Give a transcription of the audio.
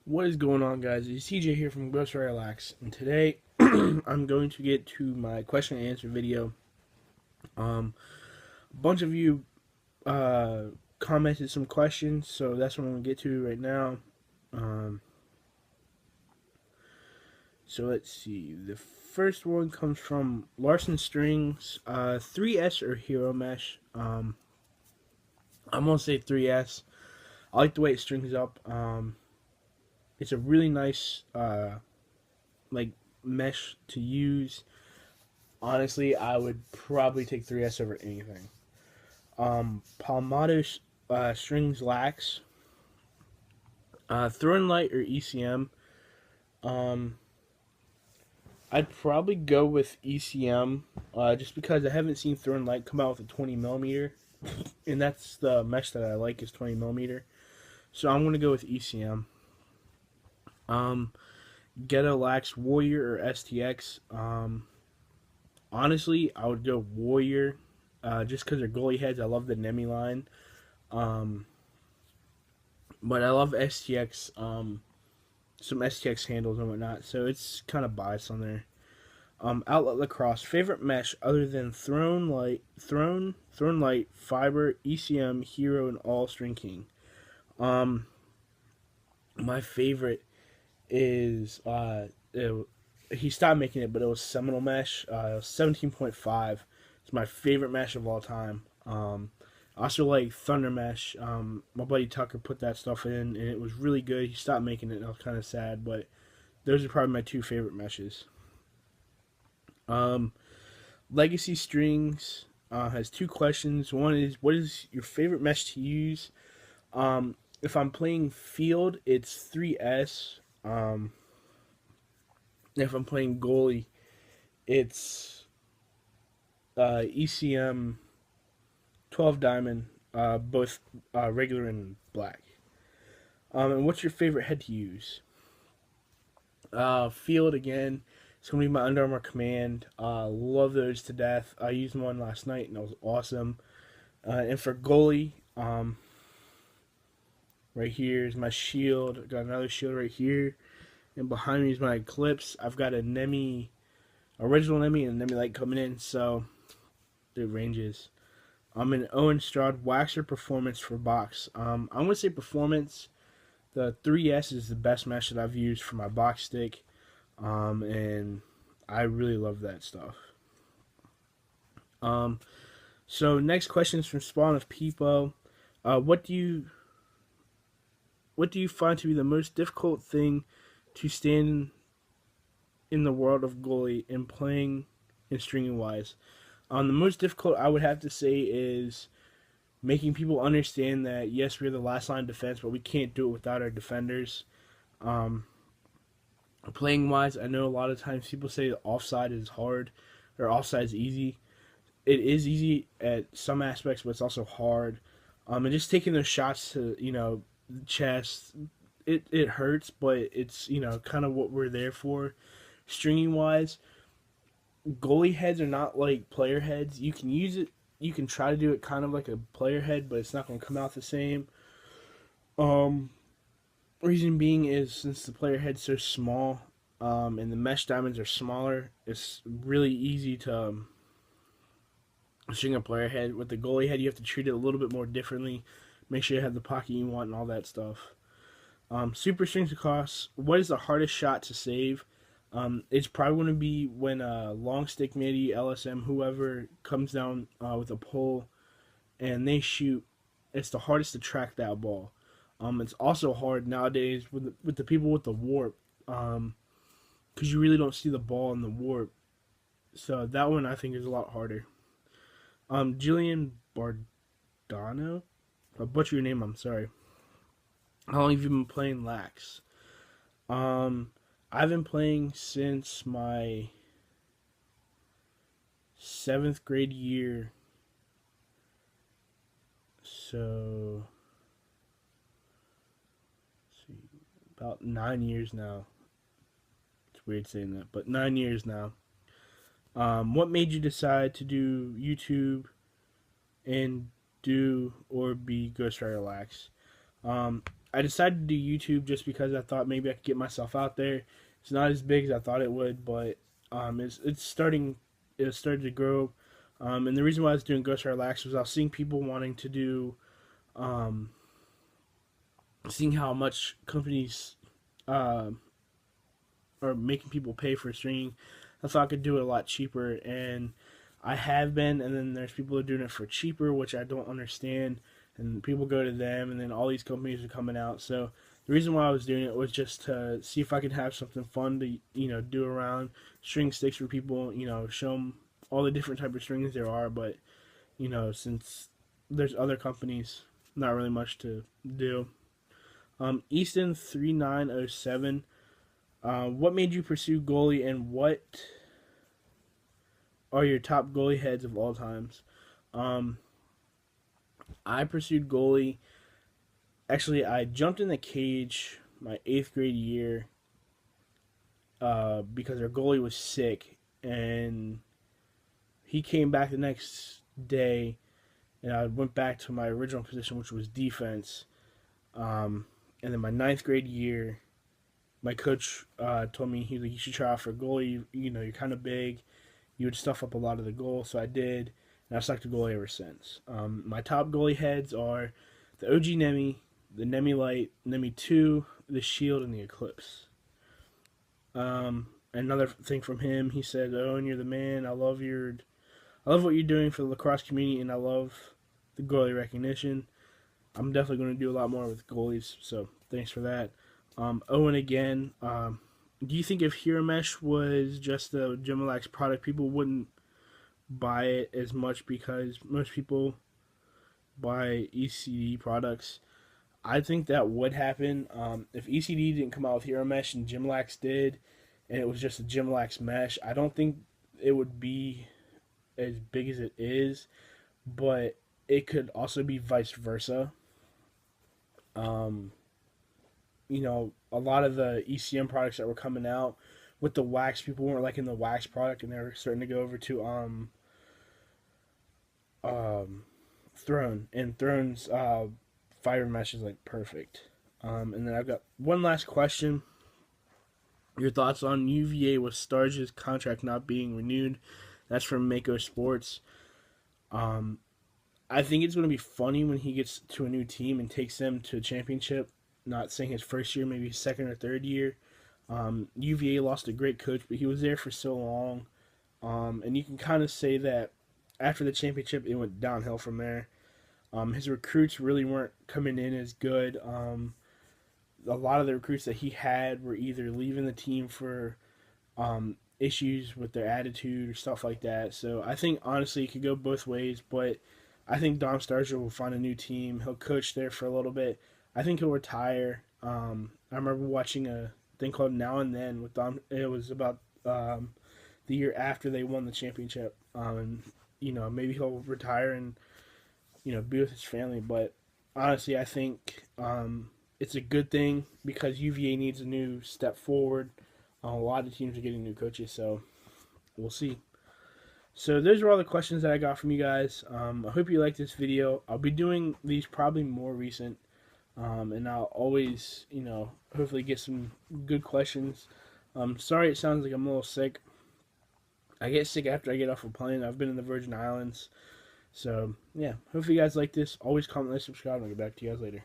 What is going on, guys? It's TJ here from Ghost Relax, and today I'm going to get to my question and answer video. A bunch of you uh, commented some questions, so that's what I'm going to get to right now. Um, so let's see. The first one comes from Larson Strings, 3S or Hero Mesh. I'm going to say 3S. I like the way it strings up. It's a really nice like mesh to use. Honestly, I would probably take 3S over anything. Palmato Strings Lax, Throwing Light or ECM. Um, I'd probably go with ECM, just because I haven't seen Throwing Light come out with a 20 millimeter, and that's the mesh that I like is 20 millimeter. So I'm gonna go with ECM. Um, Ghetto Lax Warrior or STX. Honestly, I would go Warrior, just because they're goalie heads. I love the Nemi line. Um, but I love STX, some STX handles and whatnot, so it's kind of biased on there. Outlet Lacrosse favorite mesh other than Throne Light, Fiber, ECM, Hero, and All String King. Um, my favorite is he stopped making it, but it was Seminole Mesh. It was 17.5. It's my favorite mesh of all time. I also like Thunder Mesh. My buddy Tucker put that stuff in, and it was really good. He stopped making it, and I was kind of sad, but those are probably my two favorite meshes. Um, Legacy Strings has two questions. One is, what is your favorite mesh to use? If I'm playing field, it's 3S. If I'm playing goalie, it's ECM 12 diamond, both regular and black. And what's your favorite head to use? Field again. It's gonna be my Under Armour Command. Love those to death. I used one last night and it was awesome. And for goalie, right here is my shield. I got another shield right here, and behind me is my Eclipse. I've got a Nemi, original Nemi, and Nemi Light coming in, so it ranges. I'm an Owen Stroud Waxer Performance for box. I'm gonna say performance. The 3S is the best mesh that I've used for my box stick, and I really love that stuff. Um, so next question is from Spawn of Peepo. Uh, what do you what do you find to be the most difficult thing to stand in the world of goalie and playing and stringing wise? The most difficult I would have to say is making people understand that yes, we're the last line of defense, but we can't do it without our defenders. Um, Playing wise, I know a lot of times people say that offside is hard or offside is easy. It is easy at some aspects, but it's also hard. And just taking those shots to the chest, it hurts, but it's kind of what we're there for. Stringing wise, goalie heads are not like player heads. You can use it. You can try to do it kind of like a player head, but it's not going to come out the same. Um, Reason being is since the player head's so small, and the mesh diamonds are smaller, it's really easy to string a player head. With the goalie head, you have to treat it a little bit more differently. Make sure you have the pocket you want and all that stuff. Super strings across. What is the hardest shot to save? It's probably going to be when long stick midi, LSM, whoever comes down with a pole and they shoot. It's the hardest to track that ball. It's also hard nowadays with the people with the warp, because you really don't see the ball in the warp. So that one I think is a lot harder. Jillian Bardano, I butcher your name. I'm sorry. How long have you been playing Lax? Um, I've been playing since my seventh grade year. So, let's see, about 9 years now. It's weird saying that, but 9 years now. What made you decide to do YouTube and do or be Ghost Rider Lax? Um, I decided to do YouTube just because I thought maybe I could get myself out there. It's not as big as I thought it would, but it's starting. It started to grow, and the reason why I was doing Ghost Relax was I was seeing people wanting to do, um, seeing how much companies uh, are making people pay for streaming. I thought I could do it a lot cheaper, and I have been. And then there's people who are doing it for cheaper, which I don't understand. And people go to them, and then all these companies are coming out. So the reason why I was doing it was just to see if I could have something fun to do around string sticks for people. Show them all the different type of strings there are. But since there's other companies, not really much to do. Easton 3907. What made you pursue goalie, and what are your top goalie heads of all times? I pursued goalie. Actually, I jumped in the cage my 8th grade year because our goalie was sick, and he came back the next day, and I went back to my original position, which was defense. And then my 9th grade year, my coach told me, he was like, you should try out for goalie. You're kind of big. You would stuff up a lot of the goal, so I did, and I've stuck to goalie ever since. My top goalie heads are the OG Nemi, the Nemi Light, Nemi 2, the Shield, and the Eclipse. Another thing from him, he said, "Owen, you're the man. I love what you're doing for the lacrosse community, and I love the goalie recognition. I'm definitely going to do a lot more with goalies, so thanks for that." Owen again. Do you think if Hero Mesh was just a Gemalax product, people wouldn't buy it as much because most people buy ECD products? I think that would happen. If ECD didn't come out with Hero Mesh and Gemalax did, and it was just a Gemalax mesh, I don't think it would be as big as it is, but it could also be vice versa. Um, a lot of the ECM products that were coming out with the wax, people weren't liking the wax product, and they were starting to go over to Throne, and Throne's fiber mesh is like perfect. And then I've got one last question. Your thoughts on UVA with Starge's contract not being renewed? That's from Mako Sports. I think it's going to be funny when he gets to a new team and takes them to a championship. Not saying his first year, maybe his second or third year. UVA lost a great coach, but he was there for so long. And you can kind of say that after the championship, it went downhill from there. His recruits really weren't coming in as good. A lot of the recruits that he had were either leaving the team for issues with their attitude or stuff like that. So I think, honestly, it could go both ways, but I think Dom Starger will find a new team. He'll coach there for a little bit. I think he'll retire. I remember watching a thing called Now and Then with Dom. It was about the year after they won the championship. And, maybe he'll retire and, be with his family. But honestly, I think it's a good thing because UVA needs a new step forward. A lot of teams are getting new coaches, so we'll see. So those are all the questions that I got from you guys. I hope you liked this video. I'll be doing these probably more recent. And I'll always, hopefully get some good questions. Sorry it sounds like I'm a little sick. I get sick after I get off a plane. I've been in the Virgin Islands. So, yeah. Hopefully you guys like this. Always comment, like, subscribe, and I'll get back to you guys later.